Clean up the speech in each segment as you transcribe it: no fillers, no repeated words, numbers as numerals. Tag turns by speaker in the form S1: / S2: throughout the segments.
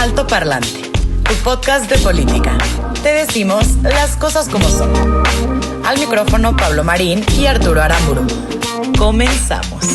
S1: Alto Parlante, tu podcast de política. Te decimos las cosas como son. Al micrófono Pablo Marín y Arturo Aramburu. Comenzamos.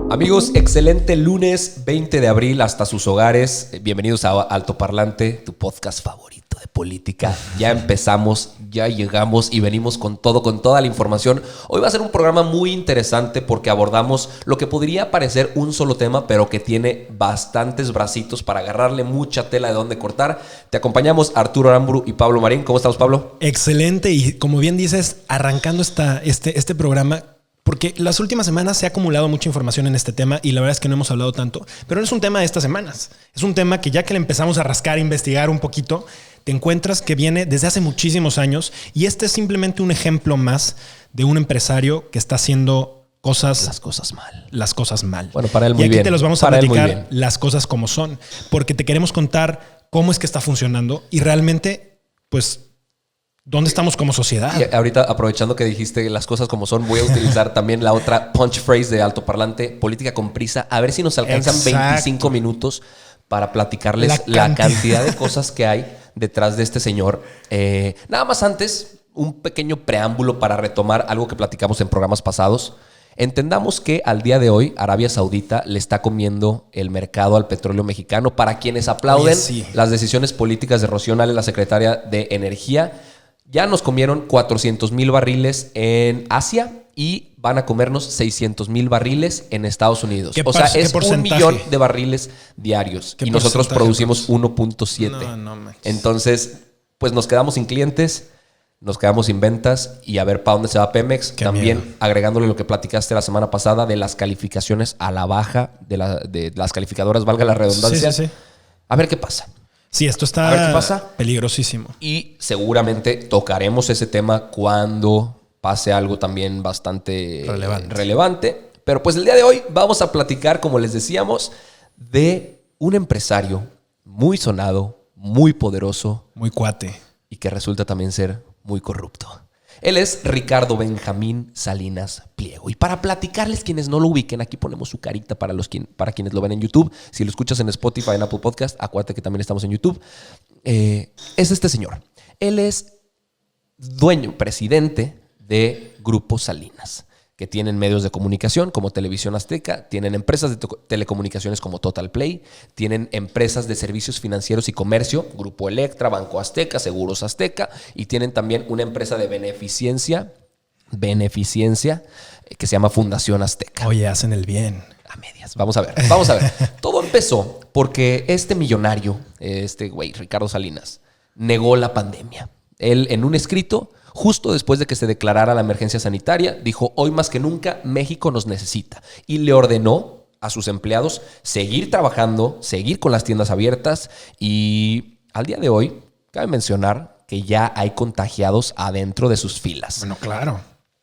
S2: Amigos, excelente lunes 20 de abril hasta sus hogares. Bienvenidos a Alto Parlante, tu podcast favorito de política. Ya empezamos, ya llegamos y venimos con todo, con toda la información. Hoy va a ser un programa muy interesante porque abordamos lo que podría parecer un solo tema, pero que tiene bastantes bracitos para agarrarle mucha tela de dónde cortar. Te acompañamos Arturo Aramburu y Pablo Marín. ¿Cómo estamos, Pablo?
S3: Excelente, y como bien dices, arrancando este programa, porque las últimas semanas se ha acumulado mucha información en este tema y la verdad es que no hemos hablado tanto, pero no es un tema de estas semanas. Es un tema que ya que le empezamos a rascar, a investigar un poquito, te encuentras que viene desde hace muchísimos años y este es simplemente un ejemplo más de un empresario que está haciendo las cosas mal.
S2: Bueno, para él muy
S3: bien. Y aquí
S2: bien.
S3: te los vamos a platicar las cosas como son, porque te queremos contar cómo es que está funcionando y realmente, pues, ¿dónde estamos como sociedad?
S2: Y ahorita, aprovechando que dijiste las cosas como son, voy a utilizar también la otra punch phrase de Alto Parlante, política con prisa. A ver si nos alcanzan 25 minutos para platicarles la cantidad de cosas que hay detrás de este señor. Nada más antes, un pequeño preámbulo para retomar algo que platicamos en programas pasados. Entendamos que al día de hoy Arabia Saudita le está comiendo el mercado al petróleo mexicano. Para quienes aplauden las decisiones políticas de Rocío Nale, la secretaria de Energía, ya nos comieron 400,000 barriles en Asia y van a comernos 600,000 barriles en Estados Unidos. O sea, es 1 millón de barriles diarios y nosotros producimos 1.7. No, entonces, pues nos quedamos sin clientes, nos quedamos sin ventas y a ver para dónde se va Pemex. También miedo. Agregándole lo que platicaste la semana pasada de las calificaciones a la baja de las calificadoras, valga la redundancia. Sí. A ver qué pasa.
S3: Sí, esto está peligrosísimo.
S2: Y seguramente tocaremos ese tema cuando pase algo también bastante relevante. Pero pues el día de hoy vamos a platicar, como les decíamos, de un empresario muy sonado, muy poderoso.
S3: Muy cuate.
S2: Y que resulta también ser muy corrupto. Él es Ricardo Benjamín Salinas Pliego. Y para platicarles, quienes no lo ubiquen, aquí ponemos su carita para quienes lo ven en YouTube. Si lo escuchas en Spotify, en Apple Podcast, acuérdate que también estamos en YouTube. Es este señor. Él es presidente de Grupo Salinas, que tienen medios de comunicación como Televisión Azteca, tienen empresas de telecomunicaciones como Total Play, tienen empresas de servicios financieros y comercio, Grupo Electra, Banco Azteca, Seguros Azteca, y tienen también una empresa de beneficencia que se llama Fundación Azteca.
S3: Oye, hacen el bien.
S2: A medias. Vamos a ver. Todo empezó porque este millonario, este güey, Ricardo Salinas, negó la pandemia. Él, en un escrito, justo después de que se declarara la emergencia sanitaria, dijo: hoy más que nunca México nos necesita. Y le ordenó a sus empleados seguir trabajando, seguir con las tiendas abiertas. Y al día de hoy, cabe mencionar que ya hay contagiados adentro de sus filas.
S3: Bueno, claro.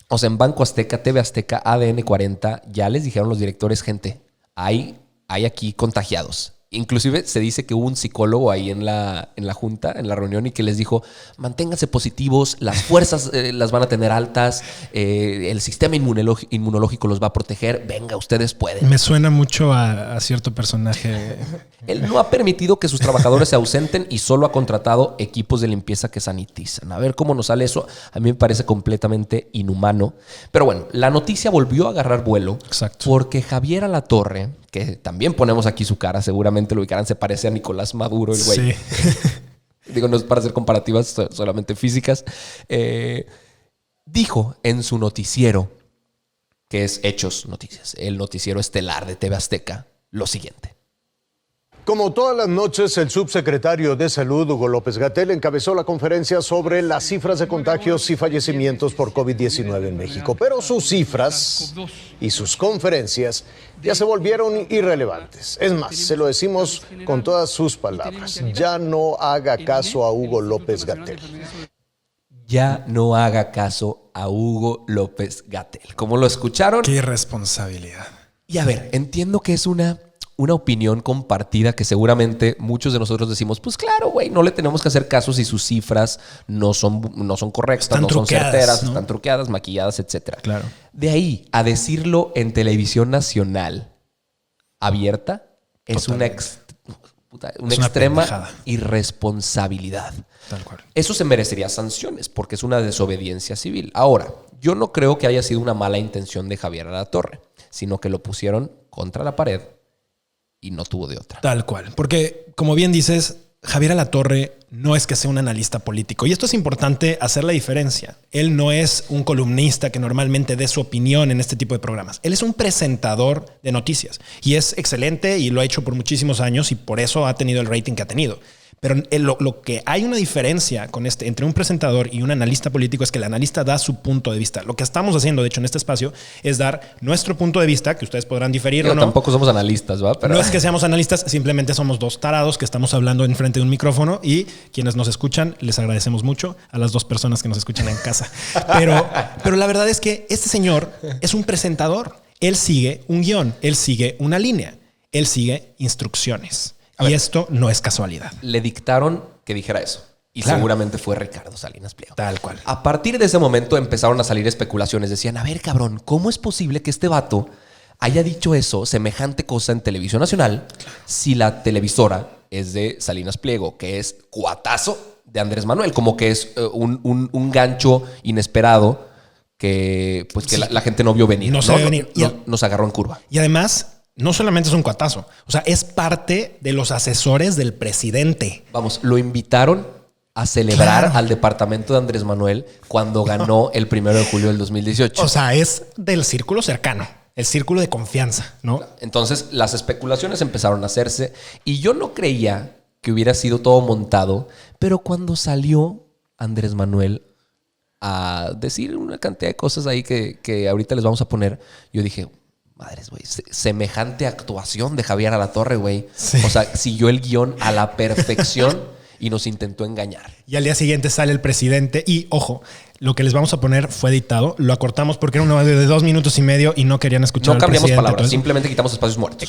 S2: O sea, en Banco Azteca, TV Azteca, ADN 40, ya les dijeron los directores: gente, hay aquí contagiados. Inclusive se dice que hubo un psicólogo ahí en la junta, en la reunión, y que les dijo: manténganse positivos, las fuerzas las van a tener altas, el sistema inmunológico los va a proteger, venga, ustedes pueden.
S3: Me suena mucho a cierto personaje.
S2: Él no ha permitido que sus trabajadores se ausenten y solo ha contratado equipos de limpieza que sanitizan. A ver cómo nos sale eso. A mí me parece completamente inhumano. Pero bueno, la noticia volvió a agarrar vuelo.
S3: Exacto.
S2: Porque Javier Alatorre, que también ponemos aquí su cara, seguramente lo ubicarán, se parece a Nicolás Maduro, el güey. Sí. Digo, no es para hacer comparativas, solamente físicas. Dijo en su noticiero, que es Hechos Noticias, el noticiero estelar de TV Azteca, lo siguiente.
S4: Como todas las noches, el subsecretario de Salud, Hugo López-Gatell, encabezó la conferencia sobre las cifras de contagios y fallecimientos por COVID-19 en México. Pero sus cifras y sus conferencias ya se volvieron irrelevantes. Es más, se lo decimos con todas sus palabras: ya no haga caso a Hugo López-Gatell.
S2: Ya no haga caso a Hugo López-Gatell. ¿Cómo lo escucharon?
S3: Qué irresponsabilidad.
S2: Y a ver, entiendo que es una opinión compartida que seguramente muchos de nosotros decimos: pues claro, güey, no le tenemos que hacer caso si sus cifras no son correctas,
S3: están
S2: son certeras,
S3: ¿no?
S2: Están truqueadas, maquilladas, etcétera.
S3: Claro.
S2: De ahí a decirlo en televisión nacional abierta es una una extrema irresponsabilidad.
S3: Tal cual.
S2: Eso se merecería sanciones porque es una desobediencia civil. Ahora, yo no creo que haya sido una mala intención de Javier Alatorre, sino que lo pusieron contra la pared y no tuvo de otra.
S3: Tal cual. Porque, como bien dices, Javier Alatorre no es que sea un analista político. Y esto es importante hacer la diferencia. Él no es un columnista que normalmente dé su opinión en este tipo de programas. Él es un presentador de noticias. Y es excelente y lo ha hecho por muchísimos años y por eso ha tenido el rating que ha tenido. Pero lo que hay una diferencia con entre un presentador y un analista político es que el analista da su punto de vista. Lo que estamos haciendo, de hecho, en este espacio es dar nuestro punto de vista, que ustedes podrán diferir o no.
S2: Tampoco somos analistas, ¿va? Pero...
S3: No es que seamos analistas, simplemente somos dos tarados que estamos hablando enfrente de un micrófono y quienes nos escuchan, les agradecemos mucho a las dos personas que nos escuchan en casa. Pero la verdad es que este señor es un presentador. Él sigue un guión, él sigue una línea, él sigue instrucciones. Y esto no es casualidad.
S2: Le dictaron que dijera eso. Y claro, seguramente fue Ricardo Salinas Pliego.
S3: Tal cual.
S2: A partir de ese momento empezaron a salir especulaciones. Decían, a ver, cabrón, ¿cómo es posible que este vato haya dicho eso, semejante cosa en Televisión Nacional, si la televisora es de Salinas Pliego, que es cuatazo de Andrés Manuel? Como que es un gancho inesperado que, pues, que la gente no vio venir.
S3: No se ve venir.
S2: Nos agarró en curva.
S3: Y además... no solamente es un cuatazo, o sea, es parte de los asesores del presidente.
S2: Vamos, lo invitaron a celebrar al departamento de Andrés Manuel cuando ganó el 1 de julio del 2018.
S3: O sea, es del círculo cercano, el círculo de confianza, ¿no?
S2: Entonces, las especulaciones empezaron a hacerse y yo no creía que hubiera sido todo montado, pero cuando salió Andrés Manuel a decir una cantidad de cosas ahí que ahorita les vamos a poner, yo dije... madres, güey, semejante actuación de Javier Alatorre, güey. Sí. O sea, siguió el guión a la perfección y nos intentó engañar.
S3: Y al día siguiente sale el presidente y, ojo, lo que les vamos a poner fue editado. Lo acortamos porque era un audio de 2 minutos y medio y no querían escuchar al presidente.
S2: No cambiamos palabras, simplemente quitamos espacios muertos.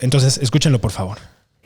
S3: Entonces, escúchenlo, por favor.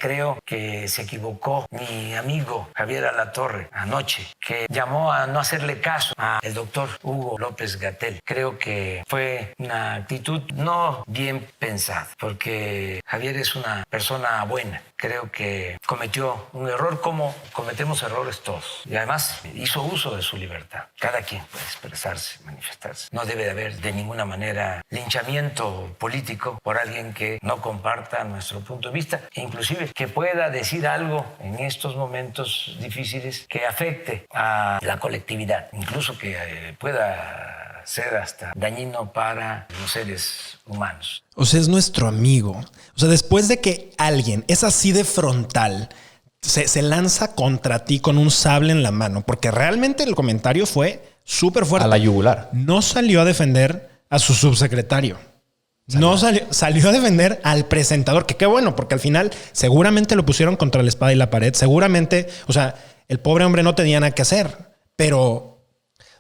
S5: Creo que se equivocó mi amigo Javier Alatorre anoche, que llamó a no hacerle caso al doctor Hugo López-Gatell. Creo que fue una actitud no bien pensada, porque Javier es una persona buena. Creo que cometió un error como cometemos errores todos. Y además hizo uso de su libertad. Cada quien puede expresarse, manifestarse. No debe de haber de ninguna manera linchamiento político por alguien que no comparta nuestro punto de vista, e inclusive que pueda decir algo en estos momentos difíciles que afecte a la colectividad, incluso que pueda ser hasta dañino para los seres humanos.
S3: O sea, es nuestro amigo. O sea, después de que alguien es así de frontal, se lanza contra ti con un sable en la mano, porque realmente el comentario fue súper fuerte.
S2: A la yugular.
S3: No salió a defender a su subsecretario. Salió a defender al presentador, que qué bueno, porque al final seguramente lo pusieron contra la espada y la pared. Seguramente, o sea, el pobre hombre no tenía nada que hacer, pero...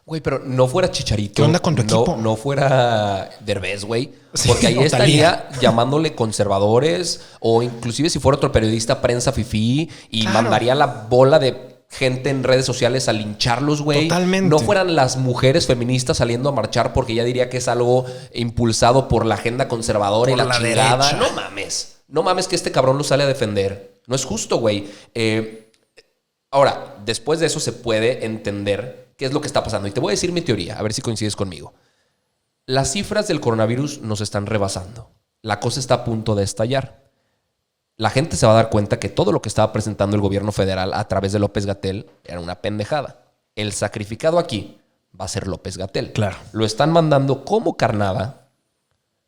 S2: Güey, pero no fuera Chicharito.
S3: ¿Qué onda con tu equipo?
S2: No fuera Derbez, güey. Porque ahí estaría llamándole conservadores o inclusive si fuera otro periodista, prensa fifí y mandaría la bola de gente en redes sociales a lincharlos, güey.
S3: Totalmente.
S2: No fueran las mujeres feministas saliendo a marchar porque ya diría que es algo impulsado por la agenda conservadora por y la chingada. Derecha. No mames. No mames que este cabrón lo sale a defender. No es justo, güey. Ahora, después de eso se puede entender qué es lo que está pasando. Y te voy a decir mi teoría, a ver si coincides conmigo. Las cifras del coronavirus nos están rebasando. La cosa está a punto de estallar. La gente se va a dar cuenta que todo lo que estaba presentando el gobierno federal a través de López-Gatell era una pendejada. El sacrificado aquí va a ser López-Gatell.
S3: Claro.
S2: Lo están mandando como carnada,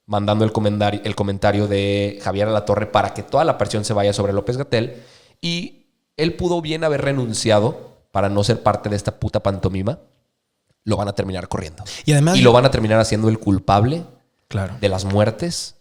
S2: mandando el comentario de Javier Alatorre para que toda la presión se vaya sobre López-Gatell. Y él pudo bien haber renunciado para no ser parte de esta puta pantomima. Lo van a terminar corriendo.
S3: Y además...
S2: y lo van a terminar haciendo el culpable
S3: de
S2: las muertes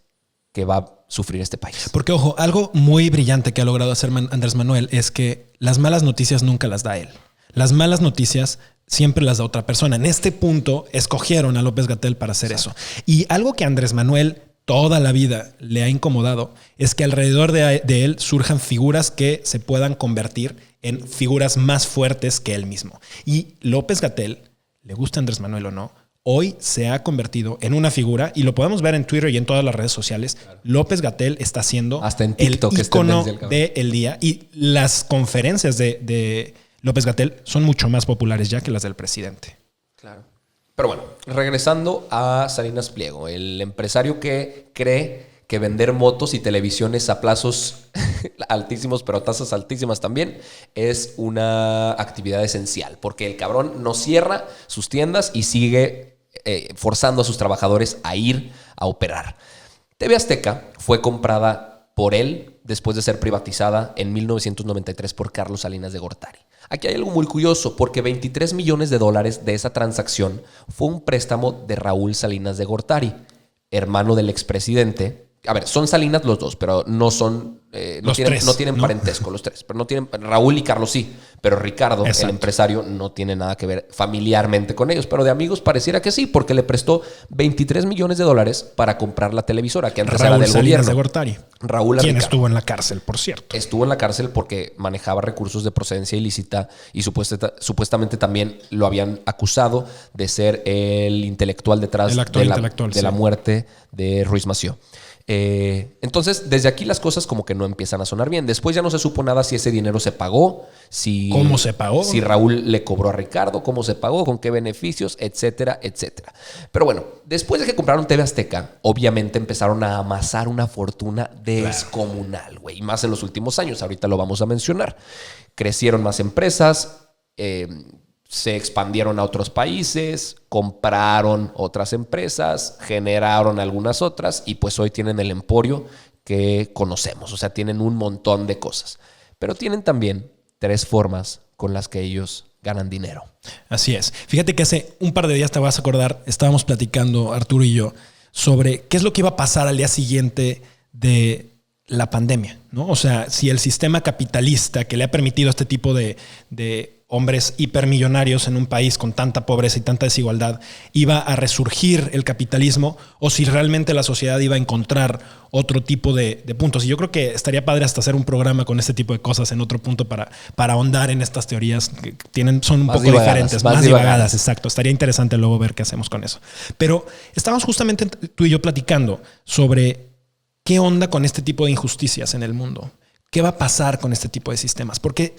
S2: que va a sufrir este país.
S3: Porque, ojo, algo muy brillante que ha logrado hacer Andrés Manuel es que las malas noticias nunca las da él. Las malas noticias siempre las da otra persona. En este punto escogieron a López-Gatell para hacer eso. Y algo que a Andrés Manuel toda la vida le ha incomodado es que alrededor de él surjan figuras que se puedan convertir en figuras más fuertes que él mismo. Y López-Gatell, le gusta a Andrés Manuel o no, hoy se ha convertido en una figura, y lo podemos ver en Twitter y en todas las redes sociales. López-Gatell está siendo
S2: hasta en TikTok,
S3: el ícono del día, y las conferencias de López-Gatell son mucho más populares ya que las del presidente.
S2: Claro. Pero bueno, regresando a Salinas Pliego, el empresario que cree que vender motos y televisiones a plazos altísimos, pero a tasas altísimas también, es una actividad esencial, porque el cabrón no cierra sus tiendas y sigue forzando a sus trabajadores a ir a operar. TV Azteca fue comprada por él después de ser privatizada en 1993 por Carlos Salinas de Gortari. Aquí hay algo muy curioso, porque $23 millones de esa transacción fue un préstamo de Raúl Salinas de Gortari, hermano del expresidente. A ver, son Salinas los dos, pero no son... no tienen parentesco los tres. Pero no tienen, Raúl y Carlos sí, pero Ricardo, exacto, el empresario, no tiene nada que ver familiarmente con ellos. Pero de amigos pareciera que sí, porque le prestó $23 millones para comprar la televisora, que antes era del
S3: Salinas
S2: gobierno.
S3: De Gortari.
S2: Raúl
S3: quien estuvo en la cárcel, por cierto.
S2: Estuvo en la cárcel porque manejaba recursos de procedencia ilícita y supuestamente también lo habían acusado de ser el intelectual detrás de la muerte de Ruiz Massieu. Entonces, desde aquí las cosas como que no empiezan a sonar bien. Después ya no se supo nada si ese dinero se pagó,
S3: cómo se pagó,
S2: si Raúl le cobró a Ricardo, cómo se pagó, con qué beneficios, etcétera, etcétera. Pero bueno, después de que compraron TV Azteca, obviamente empezaron a amasar una fortuna descomunal, güey. Y más en los últimos años, ahorita lo vamos a mencionar. Crecieron más empresas, se expandieron a otros países, compraron otras empresas, generaron algunas otras y pues hoy tienen el emporio que conocemos. O sea, tienen un montón de cosas. Pero tienen también 3 formas con las que ellos ganan dinero.
S3: Así es. Fíjate que hace un par de días, te vas a acordar, estábamos platicando Arturo y yo sobre qué es lo que iba a pasar al día siguiente de la pandemia, ¿no? O sea, si el sistema capitalista que le ha permitido este tipo de hombres hipermillonarios en un país con tanta pobreza y tanta desigualdad, iba a resurgir el capitalismo, o si realmente la sociedad iba a encontrar otro tipo de puntos. Y yo creo que estaría padre hasta hacer un programa con este tipo de cosas en otro punto para ahondar en estas teorías que son un poco diferentes, más divagadas. Exacto. Estaría interesante luego ver qué hacemos con eso. Pero estábamos justamente tú y yo platicando sobre qué onda con este tipo de injusticias en el mundo. ¿Qué va a pasar con este tipo de sistemas? Porque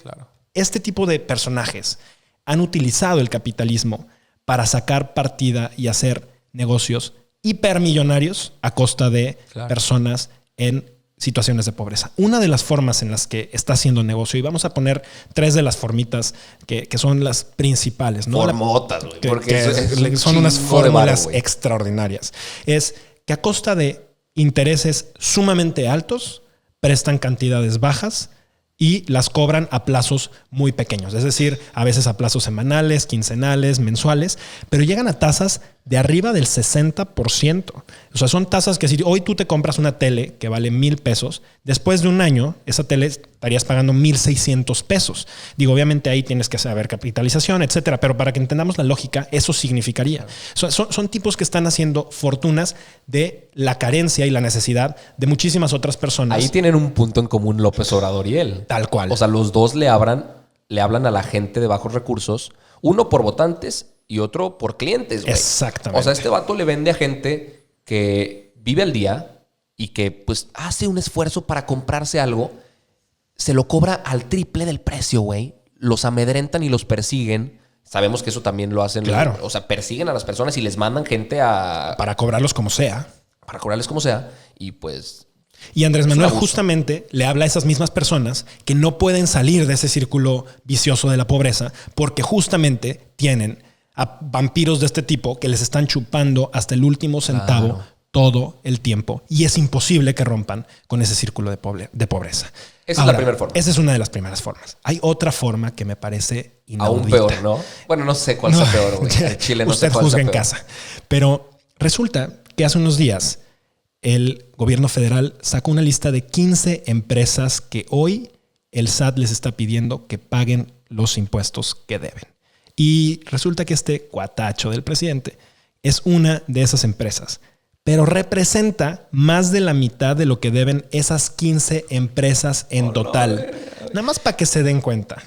S3: este tipo de personajes han utilizado el capitalismo para sacar partida y hacer negocios hipermillonarios a costa de personas en situaciones de pobreza. Una de las formas en las que está haciendo negocio, y vamos a poner 3 de las formitas que son las principales, ¿no?
S2: Formotas, güey.
S3: Porque son unas fórmulas extraordinarias. Es que a costa de intereses sumamente altos prestan cantidades bajas y las cobran a plazos muy pequeños. Es decir, a veces a plazos semanales, quincenales, mensuales, pero llegan a tasas de arriba del 60%. O sea, son tasas que si hoy tú te compras una tele que vale $1,000, después de un año, esa tele estarías pagando $1,600. Digo, obviamente ahí tienes que saber capitalización, etcétera, pero para que entendamos la lógica, eso significaría. Son tipos que están haciendo fortunas de la carencia y la necesidad de muchísimas otras personas.
S2: Ahí tienen un punto en común López Obrador y él.
S3: Tal cual.
S2: O sea, los dos le hablan a la gente de bajos recursos, uno por votantes y otro por clientes, güey.
S3: Exactamente.
S2: O sea, este vato le vende a gente que vive al día y que pues hace un esfuerzo para comprarse algo, se lo cobra al triple del precio, güey. Los amedrentan y los persiguen. Sabemos que eso también lo hacen.
S3: Claro.
S2: O sea, persiguen a las personas y les mandan gente a...
S3: Para cobrarlos como sea.
S2: Para cobrarles como sea. Y pues...
S3: Y Andrés Manuel justamente le habla a esas mismas personas que no pueden salir de ese círculo vicioso de la pobreza porque justamente tienen a vampiros de este tipo que les están chupando hasta el último centavo todo el tiempo. Y es imposible que rompan con ese círculo de pobreza.
S2: Esa es la primera forma.
S3: Esa es una de las primeras formas. Hay otra forma que me parece inaudita.
S2: Aún peor, ¿no? Bueno, no sé cuál sea peor, güey. En Chile no sé cuál sea peor.
S3: Usted juzga en casa. Pero resulta que hace unos días el gobierno federal sacó una lista de 15 empresas que hoy el SAT les está pidiendo que paguen los impuestos que deben. Y resulta que este cuatacho del presidente es una de esas empresas, pero representa más de la mitad de lo que deben esas 15 empresas en total. Nada más para que se den cuenta.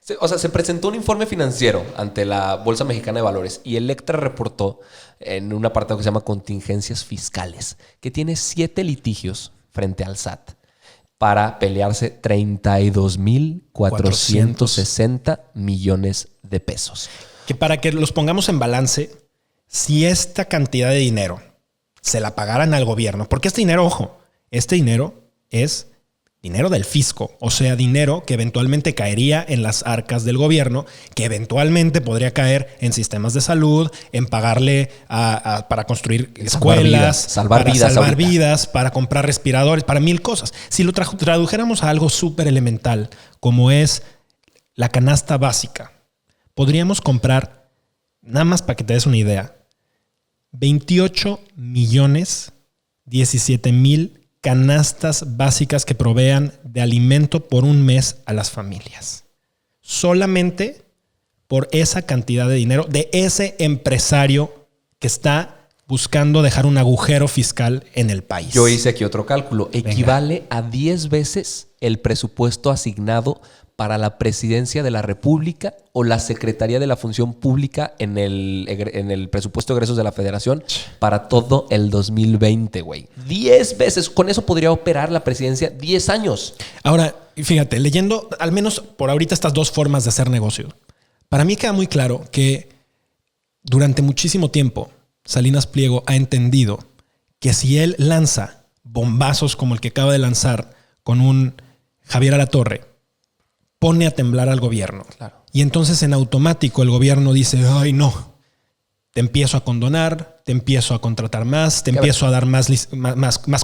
S2: Se presentó un informe financiero ante la Bolsa Mexicana de Valores y Electra reportó en un apartado que se llama contingencias fiscales que tiene 7 litigios frente al SAT para pelearse 32,460 millones de pesos.
S3: Que para que los pongamos en balance, si esta cantidad de dinero se la pagaran al gobierno, porque este dinero, ojo, este dinero es dinero del fisco, o sea, dinero que eventualmente caería en las arcas del gobierno, que eventualmente podría caer en sistemas de salud, en pagarle para construir escuelas,
S2: salvar
S3: vidas, para comprar respiradores, para 1000 cosas. Si lo tradujéramos a algo súper elemental, como es la canasta básica, podríamos comprar, nada más para que te des una idea, 28,17,000 canastas básicas que provean de alimento por un mes a las familias. Solamente por esa cantidad de dinero de ese empresario que está buscando dejar un agujero fiscal en el país.
S2: Yo hice aquí otro cálculo. Equivale a 10 veces el presupuesto asignado para la Presidencia de la República o la Secretaría de la Función Pública en el presupuesto de egresos de la Federación para todo el 2020, güey. 10 veces. Con eso podría operar la presidencia 10 años.
S3: Ahora, fíjate, leyendo al menos por ahorita estas dos formas de hacer negocio, para mí queda muy claro que durante muchísimo tiempo Salinas Pliego ha entendido que si él lanza bombazos como el que acaba de lanzar con un Javier Alatorre, pone a temblar al gobierno. Claro. Y entonces en automático el gobierno dice, ay no, te empiezo a condonar, te empiezo a contratar más, te empiezo a dar más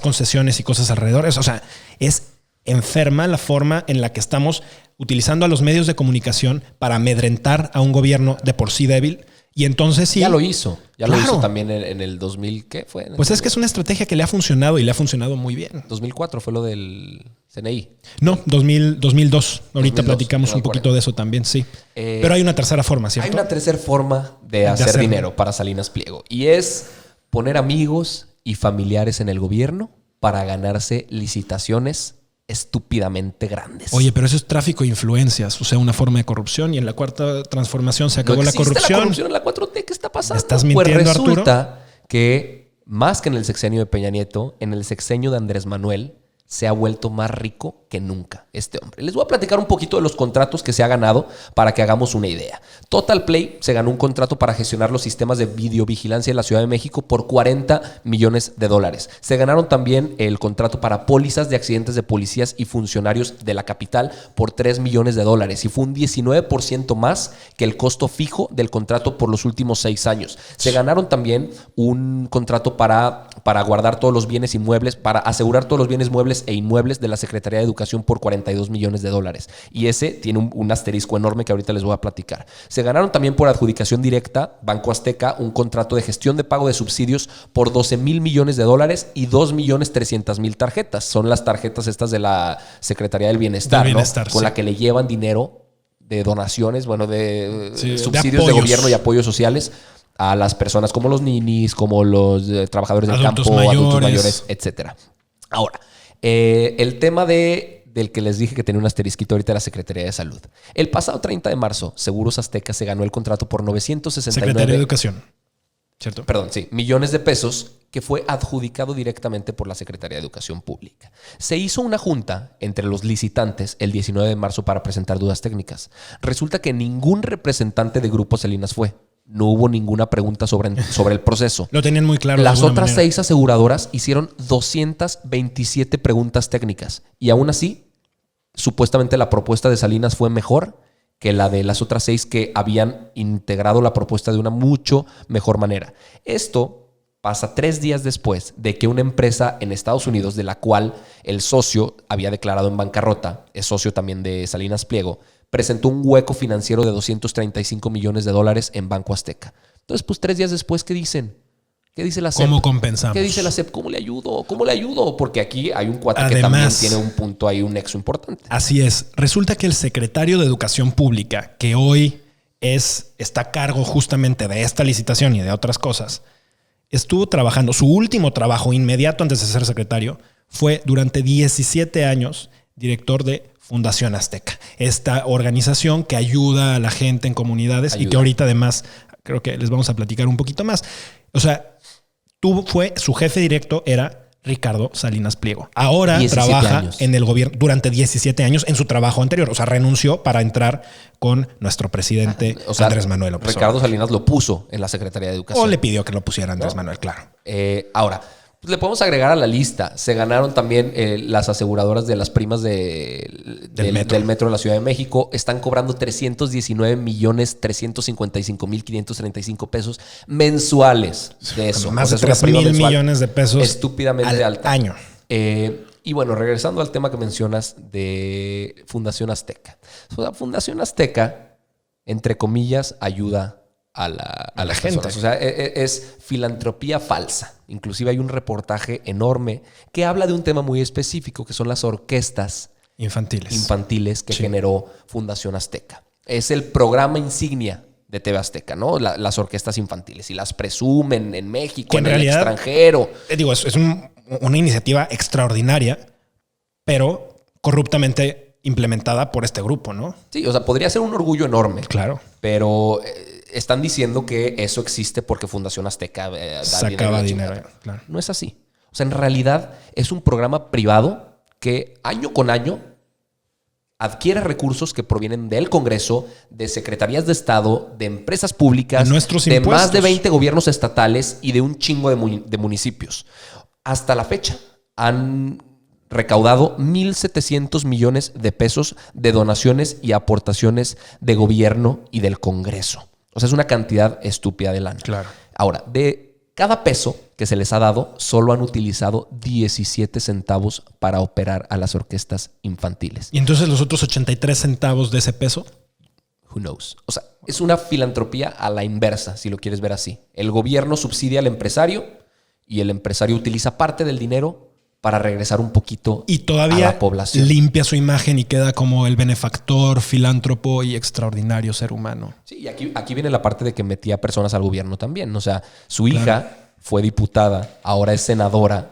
S3: concesiones y cosas alrededor. O sea, es enferma la forma en la que estamos utilizando a los medios de comunicación para amedrentar a un gobierno de por sí débil. Y entonces sí.
S2: Ya lo hizo. Lo hizo también en el 2000. ¿Qué fue?
S3: Pues es que es una estrategia que le ha funcionado y le ha funcionado muy bien.
S2: 2004 fue lo del CNI.
S3: No, 2002. Ahorita platicamos un poquito de eso también, sí. Pero hay una tercera forma, ¿cierto?
S2: Hay una tercera forma de hacer dinero para Salinas Pliego. Y es poner amigos y familiares en el gobierno para ganarse licitaciones estúpidamente grandes.
S3: Oye, pero eso es tráfico de influencias, o sea, una forma de corrupción. Y en la cuarta transformación se acabó la corrupción.
S2: La corrupción en la 4T, ¿qué está pasando?
S3: ¿Me estás mintiendo,
S2: pues resulta,
S3: Arturo?
S2: Que más que en el sexenio de Peña Nieto, en el sexenio de Andrés Manuel se ha vuelto más rico que nunca este hombre. Les voy a platicar un poquito de los contratos que se ha ganado para que hagamos una idea. Total Play se ganó un contrato para gestionar los sistemas de videovigilancia en la Ciudad de México por $40 millones. Se ganaron también el contrato para pólizas de accidentes de policías y funcionarios de la capital por $3 millones y fue un 19% más que el costo fijo del contrato por los últimos 6 años. Se ganaron también un contrato para guardar todos los bienes inmuebles, para asegurar todos los bienes muebles e inmuebles de la Secretaría de Educación por $42 millones. Y ese tiene un asterisco enorme que ahorita les voy a platicar. Se ganaron también por adjudicación directa, Banco Azteca, un contrato de gestión de pago de subsidios por $12,000 millones y 2,300,000 tarjetas. Son las tarjetas estas de la Secretaría del Bienestar, ¿no? Con la que le llevan dinero de donaciones, de subsidios de gobierno y apoyos sociales a las personas como los ninis, como los trabajadores del campo, adultos mayores, etcétera. Ahora, el tema del que les dije que tenía un asterisquito ahorita de la Secretaría de Salud. El pasado 30 de marzo, Seguros Azteca se ganó el contrato por 969...
S3: Secretaría de Educación, ¿cierto?
S2: Perdón, sí. Millones de pesos que fue adjudicado directamente por la Secretaría de Educación Pública. Se hizo una junta entre los licitantes el 19 de marzo para presentar dudas técnicas. Resulta que ningún representante de Grupo Salinas fue. No hubo ninguna pregunta sobre el proceso.
S3: Lo tenían muy claro.
S2: Las otras 6 aseguradoras hicieron 227 preguntas técnicas. Y aún así, supuestamente la propuesta de Salinas fue mejor que la de las otras 6 que habían integrado la propuesta de una mucho mejor manera. Esto pasa 3 días después de que una empresa en Estados Unidos, de la cual el socio había declarado en bancarrota, es socio también de Salinas Pliego, presentó un hueco financiero de $235 millones en Banco Azteca. Entonces, pues 3 días después, ¿qué dicen? ¿Qué dice la SEP?
S3: ¿Cómo compensamos?
S2: ¿Qué dice la SEP? ¿Cómo le ayudo? ¿Cómo le ayudo? Porque aquí hay un cuate que también tiene un punto ahí, un nexo importante.
S3: Así es. Resulta que el secretario de Educación Pública, que hoy está a cargo justamente de esta licitación y de otras cosas, estuvo trabajando. Su último trabajo inmediato antes de ser secretario fue durante 17 años director de Fundación Azteca, esta organización que ayuda a la gente en comunidades y que ahorita además creo que les vamos a platicar un poquito más. O sea, su jefe directo era Ricardo Salinas Pliego. Ahora trabaja en el gobierno durante 17 años en su trabajo anterior. O sea, renunció para entrar con nuestro presidente Andrés Manuel López
S2: Ricardo Salinas lo puso en la Secretaría de Educación.
S3: O le pidió que lo pusiera Andrés Manuel, claro.
S2: Ahora, pues le podemos agregar a la lista. Se ganaron también las aseguradoras de las primas del metro de la Ciudad de México. Están cobrando 319,355,535 pesos mensuales de eso.
S3: Más de 3,000 millones de pesos
S2: estúpidamente
S3: al año.
S2: Y bueno, regresando al tema que mencionas de Fundación Azteca. O sea, Fundación Azteca, entre comillas, ayuda a la gente. O sea, es filantropía falsa. Inclusive hay un reportaje enorme que habla de un tema muy específico, que son las orquestas infantiles que generó Fundación Azteca. Es el programa insignia de TV Azteca, ¿no? Las orquestas infantiles. Y las presumen en México, en el extranjero.
S3: Digo, es una iniciativa extraordinaria, pero corruptamente implementada por este grupo, ¿no?
S2: Sí, o sea, podría ser un orgullo enorme.
S3: Claro.
S2: Pero están diciendo que eso existe porque Fundación Azteca
S3: sacaba dinero.
S2: Claro. No es así. O sea, en realidad es un programa privado que año con año adquiere recursos que provienen del Congreso, de secretarías de Estado, de empresas públicas,
S3: de
S2: más de 20 gobiernos estatales y de un chingo de municipios. Hasta la fecha han recaudado 1,700 millones de pesos de donaciones y aportaciones de gobierno y del Congreso. O sea, es una cantidad estúpida de lana.
S3: Claro.
S2: Ahora, de cada peso que se les ha dado, solo han utilizado 17 centavos para operar a las orquestas infantiles.
S3: ¿Y entonces los otros 83 centavos de ese peso?
S2: Who knows? O sea, es una filantropía a la inversa, si lo quieres ver así. El gobierno subsidia al empresario y el empresario utiliza parte del dinero para regresar un poquito
S3: y todavía
S2: a la población.
S3: Limpia su imagen y queda como el benefactor, filántropo y extraordinario ser humano.
S2: Sí, y aquí viene la parte de que metía personas al gobierno también. O sea, su hija fue diputada, ahora es senadora,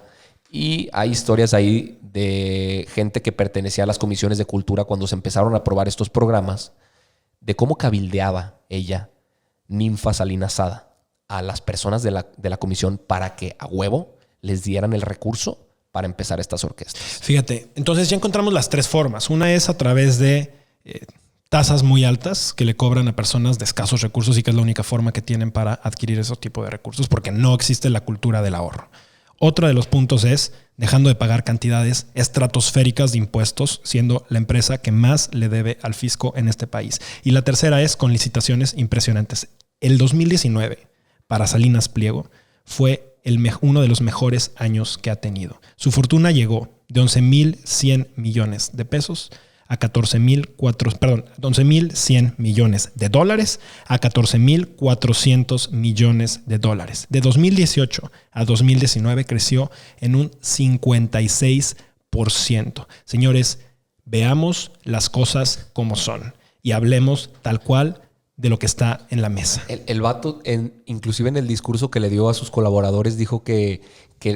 S2: y hay historias ahí de gente que pertenecía a las comisiones de cultura cuando se empezaron a aprobar estos programas, de cómo cabildeaba ella, Ninfa Salinas Sada, a las personas de la comisión para que a huevo les dieran el recurso para empezar estas orquestas.
S3: Fíjate, entonces ya encontramos las tres formas. Una es a través de tasas muy altas que le cobran a personas de escasos recursos y que es la única forma que tienen para adquirir esos tipos de recursos porque no existe la cultura del ahorro. Otro de los puntos es dejando de pagar cantidades estratosféricas de impuestos, siendo la empresa que más le debe al fisco en este país. Y la tercera es con licitaciones impresionantes. El 2019 para Salinas Pliego fue uno de los mejores años que ha tenido. Su fortuna llegó de 11,100 millones de pesos a 11,100 millones de dólares a 14,400 millones de dólares. De 2018 a 2019 creció en un 56%. Señores, veamos las cosas como son y hablemos tal cual de lo que está en la mesa.
S2: El vato, inclusive en el discurso que le dio a sus colaboradores, dijo que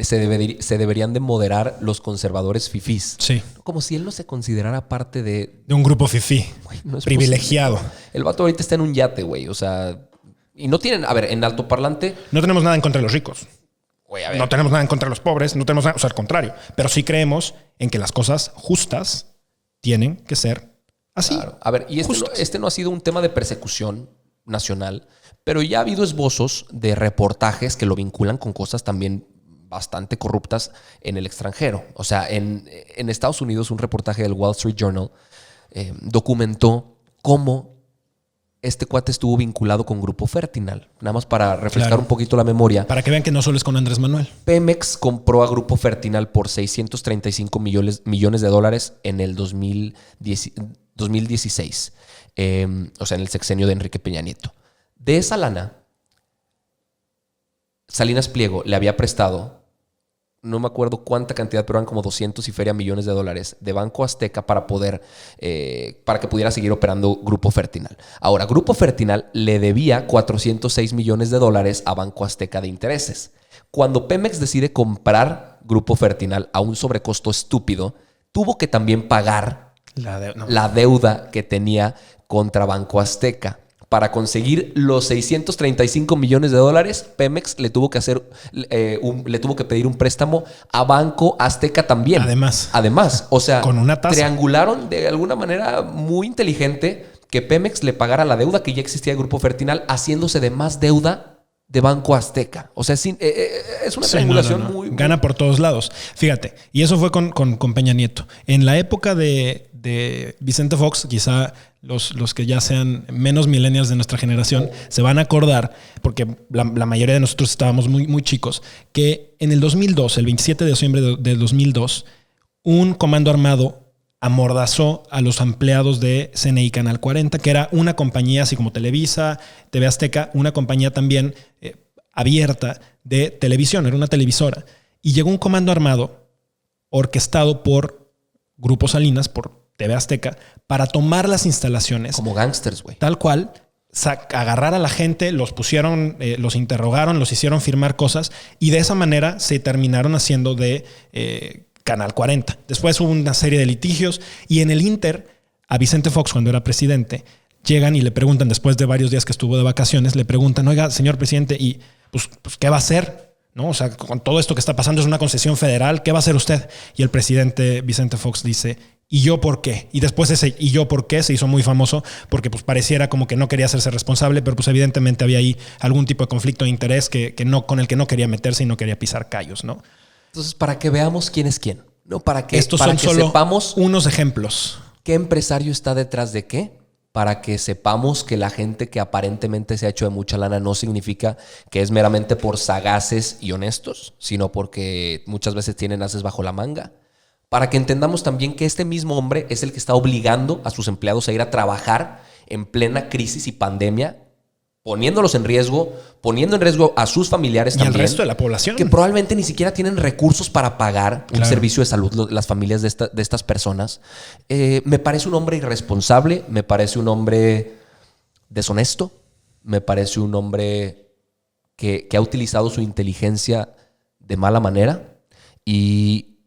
S2: se deberían de moderar los conservadores fifís.
S3: Sí.
S2: Como si él no se considerara parte de
S3: un grupo fifí.
S2: No es
S3: privilegiado.
S2: Posible. El vato ahorita está en un yate, güey. O sea, y no tienen... A ver, en altoparlante...
S3: No tenemos nada en contra de los ricos.
S2: Güey, a ver.
S3: No tenemos nada en contra de los pobres. No tenemos nada... O sea, al contrario. Pero sí creemos en que las cosas justas tienen que ser así.
S2: Claro. A ver, y este no ha sido un tema de persecución nacional, pero ya ha habido esbozos de reportajes que lo vinculan con cosas también bastante corruptas en el extranjero. O sea, en Estados Unidos, un reportaje del Wall Street Journal documentó cómo este cuate estuvo vinculado con Grupo Fertinal. Nada más para refrescar un poquito la memoria.
S3: Para que vean que no solo es con Andrés Manuel.
S2: Pemex compró a Grupo Fertinal por 635 millones de dólares en el 2016. O sea, en el sexenio de Enrique Peña Nieto. De esa lana, Salinas Pliego le había prestado, no me acuerdo cuánta cantidad, pero eran como 200 y feria millones de dólares de Banco Azteca para que pudiera seguir operando Grupo Fertinal. Ahora, Grupo Fertinal le debía 406 millones de dólares a Banco Azteca de intereses. Cuando Pemex decide comprar Grupo Fertinal a un sobrecosto estúpido, tuvo que también pagar la deuda que tenía contra Banco Azteca. Para conseguir los $635 millones, Pemex le tuvo que le tuvo que pedir un préstamo a Banco Azteca también. Además, o sea,
S3: con una tasa.
S2: Triangularon de alguna manera muy inteligente que Pemex le pagara la deuda que ya existía de Grupo Fertinal, haciéndose de más deuda de Banco Azteca. O sea, es una triangulación muy...
S3: Gana por todos lados. Fíjate, y eso fue con Peña Nieto. En la época de Vicente Fox, quizá los que ya sean menos millennials de nuestra generación se van a acordar, porque la mayoría de nosotros estábamos muy, muy chicos, que en el 2002, el 27 de diciembre de 2002, un comando armado amordazó a los empleados de CNI Canal 40, que era una compañía así como Televisa, TV Azteca, una compañía también abierta de televisión, era una televisora. Y llegó un comando armado orquestado por Grupo Salinas, por TV Azteca, para tomar las instalaciones.
S2: Como gángsters, güey.
S3: Tal cual, agarrar a la gente, los pusieron, los interrogaron, los hicieron firmar cosas y de esa manera se terminaron haciendo de Canal 40. Después hubo una serie de litigios y en el Inter, a Vicente Fox, cuando era presidente, llegan y le preguntan, después de varios días que estuvo de vacaciones, le preguntan, oiga, señor presidente, ¿y pues ¿qué va a hacer? ¿No? O sea, con todo esto que está pasando es una concesión federal, ¿qué va a hacer usted? Y el presidente Vicente Fox dice, ¿y yo por qué? Y después ese ¿y yo por qué? Se hizo muy famoso porque pues pareciera como que no quería hacerse responsable, pero pues evidentemente había ahí algún tipo de conflicto de interés con el que no quería meterse y no quería pisar callos, ¿no?
S2: Entonces, para que veamos quién es quién, ¿no? Para que
S3: solo
S2: sepamos
S3: unos ejemplos.
S2: ¿Qué empresario está detrás de qué? Para que sepamos que la gente que aparentemente se ha hecho de mucha lana no significa que es meramente por sagaces y honestos, sino porque muchas veces tienen ases bajo la manga. Para que entendamos también que este mismo hombre es el que está obligando a sus empleados a ir a trabajar en plena crisis y pandemia, poniéndolos en riesgo, poniendo en riesgo a sus familiares también.
S3: Y al resto de la población.
S2: Que probablemente ni siquiera tienen recursos para pagar un servicio de salud, las familias de estas personas. Me parece un hombre irresponsable, me parece un hombre deshonesto, me parece un hombre que ha utilizado su inteligencia de mala manera y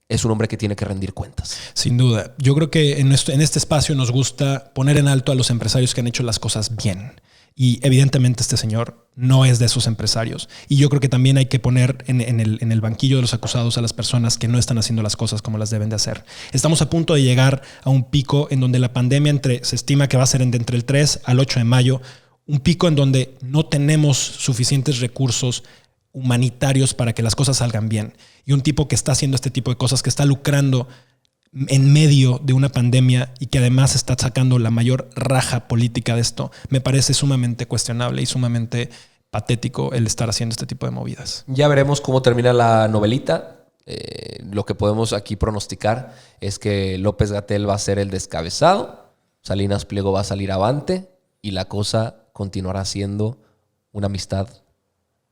S2: es un hombre que tiene que rendir cuentas.
S3: Sin duda. Yo creo que en este espacio nos gusta poner en alto a los empresarios que han hecho las cosas bien. Y evidentemente este señor no es de esos empresarios. Y yo creo que también hay que poner en el banquillo de los acusados a las personas que no están haciendo las cosas como las deben de hacer. Estamos a punto de llegar a un pico en donde la pandemia se estima que va a ser entre el 3 al 8 de mayo. Un pico en donde no tenemos suficientes recursos humanitarios para que las cosas salgan bien. Y un tipo que está haciendo este tipo de cosas, que está lucrando en medio de una pandemia y que además está sacando la mayor raja política de esto, me parece sumamente cuestionable y sumamente patético el estar haciendo este tipo de movidas.
S2: Ya veremos cómo termina la novelita. Lo que podemos aquí pronosticar es que López-Gatell va a ser el descabezado, Salinas Pliego va a salir avante y la cosa continuará siendo una amistad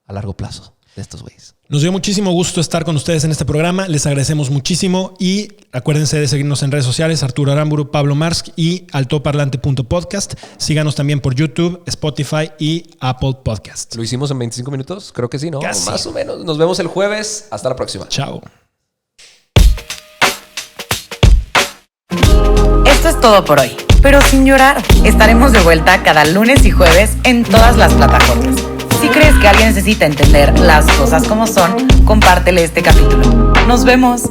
S2: a largo plazo de estos güeyes.
S3: Nos dio muchísimo gusto estar con ustedes en este programa. Les agradecemos muchísimo y acuérdense de seguirnos en redes sociales, Arturo Aramburu, Pablo Marsk y altoparlante.podcast. Síganos también por YouTube, Spotify y Apple Podcast.
S2: ¿Lo hicimos en 25 minutos? Creo que sí, ¿no?
S3: Casi.
S2: Más o menos. Nos vemos el jueves. Hasta la próxima.
S3: Chao.
S1: Esto es todo por hoy, pero sin llorar. Estaremos de vuelta cada lunes y jueves en todas las plataformas. Si crees que alguien necesita entender las cosas como son, compártele este capítulo. Nos vemos.